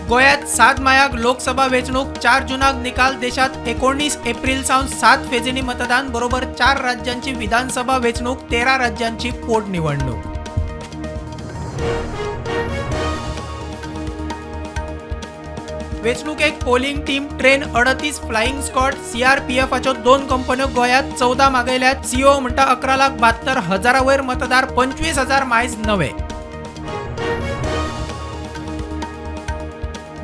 गोयात 7 मायाक लोकसभा वेंचणूक 4 जूनाक निकाल देशात 19 एप्रिल सावन 7 फेजींनी मतदान बरोबर 4 राज्यांची विधानसभा वेंचणूक 13 राज्यांची पोटनिवडणूक। वेंचणुकेक polling team train 38 flying squad सीआरपीएफाच्यो 2 कंपन्यो गोयात 14 मागयल्यात। सीओ म्हणटा 11,72,000 वयर मतदार 25,000 मायज नवे।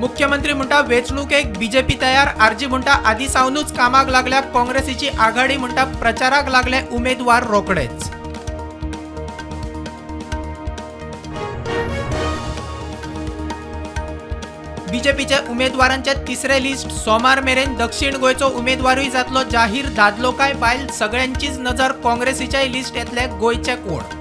मुख्यमंत्री म्हणटा वेंचणुकेक बीजेपी तयार। आरजी म्हणटा आदी सावनूच कामाक लागल्या। काँग्रेसीची आघाडी म्हणटा प्रचाराक लागले उमेदवार रोकडेच। बीजेपीचे उमेदवारांचे तिसरे लिस्ट सोमार मेरेन। दक्षिण गोंयचो उमेदवारूय जातलो जाहीर। दादलो काय बायल सगळ्यांचीच नजर काँग्रेसीच्या लिस्ट येतले गोंयचे कोण।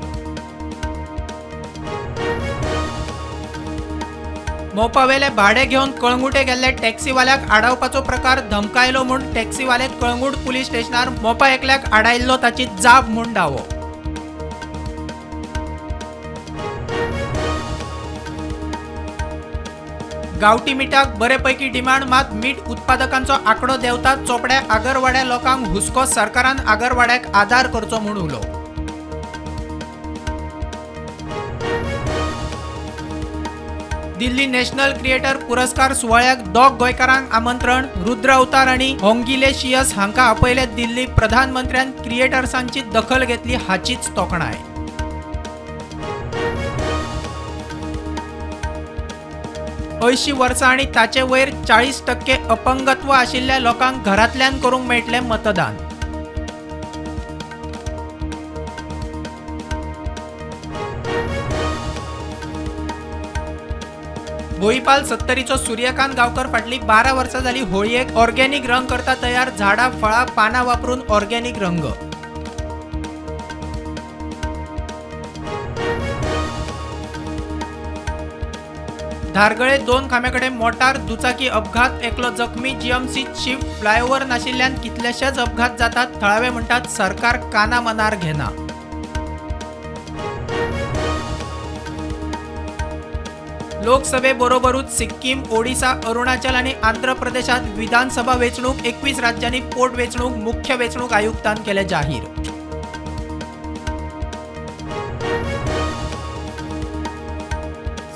मोपावेले भाडे घेवन कळंगुटे गेल्ले टॅक्सीवाल्याक आडावपाचो प्रकार धमकायलो म्हूण टॅक्सीवाले कळंगूट पुलीस स्टेशनार मोपा एकल्याक आडायल्लो ताची जाब म्हूण दावो। गांवठी मिठाक बरेपैकी डिमांड, मात मीठ उत्पादकांचो आंकडो देंवता चोपड्या आगरवाड्या लोकांक हुस्को सरकारान आगरवाड्याक आदार करचो म्हूण उलो। दिल्ली नॅशनल क्रिएटर पुरस्कार सुवाळ्याक दोग गोंयकारांक आमंत्रण। रुद्र अवतार आनी होंगिलेशियस हांकां आपयले दिल्ली। प्रधानमंत्र्यान क्रिएटर्सांची दखल घेतली हाचीच तोखणाय। 80 वर्सां आनी ताचे वयर 40% अपंगत्व आशिल्ल्या लोकांक घरांतल्यान करूंक मेळटलें मतदान। भोईपाल 70चो सूर्यकांत गांवकर फाटली 12 वर्सां जाली होळयेक ऑर्गेनिक रंग करता तयार। झाडां फळां पानां वापरून ऑर्गेनिक रंग। धारगळे 2 खांब्याकडेन मोटार दुचाकी अपघात, एकलो जखमी। जीएमसीत शिफ्ट फ्लायओव्हर नाशिल्ल्यान कितलेशेच अपघात जातात। थळावे म्हणटात सरकार काना मनार घेना। लोकसभे बरोबरूच सिक्कीम, ओडिशा, अरुणाचल आणि आंध्र प्रदेशात विधानसभा वेंचणूक 21 राज्यांनी पोटवेंचणूक मुख्य वेंचणूक आयुक्तान केले जाहीर।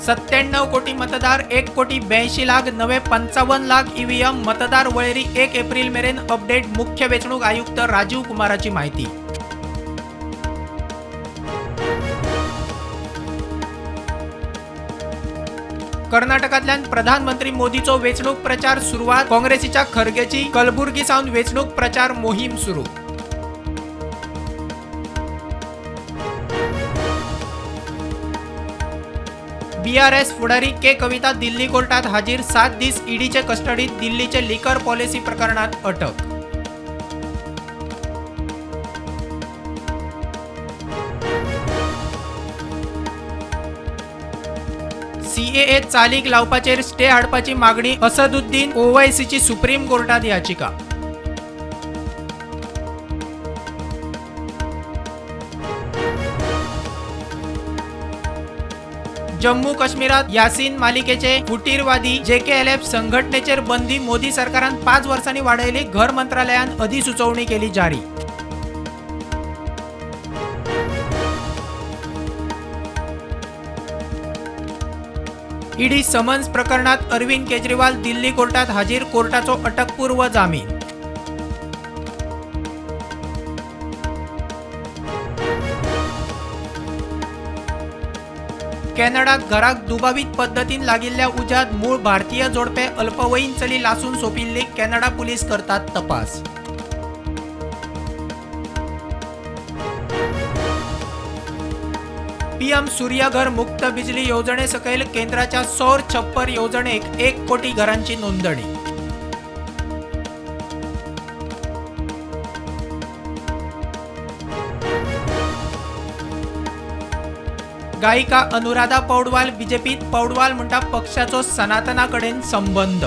$97 कोटी मतदार, 1,82,00,000 नवे 55 लाख ईव्हीएम। मतदार वळेरी 1 एप्रिल मेरेन अपडेट। मुख्य वेंचणूक आयुक्त राजीव कुमाराची माहिती। कर्नाटकांतल्यान प्रधानमंत्री मोदीचो वेंचणूक प्रचार सुरवात। काँग्रेसीच्या खरगेची कलबुर्गी सावन वेंचणूक प्रचार मोहीम सुरू। बीआरएस फुडारी के कविता दिल्ली कोर्टात हाजीर। 7 दीस ईडीचे कस्टडीत। दिल्लीचे लिकर पॉलिसी प्रकरणात अटक। सीएए चालीक लावपाचेर स्टे हाडपाची मागणी। असदुद्दीन ओवैसीची सुप्रीम कोर्टात याचिका। जम्मू काश्मीरात यासीन मालिकेचे फुटीरवादी जेकेएलएफ संघटनेचेर बंदी। मोदी सरकारान 5 वर्सांनी वाडयली। घर मंत्रालयान अधिसुचोवणी केली जारी। ईडी समन्स प्रकरणात अरविंद केजरीवाल दिल्ली कोर्टात हाजीर। कोर्टाचो अटकपूर्व जामीन। कॅनडात घराक दुबावीत पद्दतीन लागिल्ल्या उज्यात मूळ भारतीय जोडपे अल्पवयीन चली लासून सोंपिल्ली। कॅनडा पुलीस करतात तपास। पीएम सूर्यघर मुक्त बिजली योजने सकयल केंद्राच्या सौर छप्पर योजनेक 1 कोटी घरांची नोंदणी। गायिका अनुराधा पौडवाल बीजेपीत। पौडवाल म्हणटा पक्षाचो सनातनाकडेन संबंध।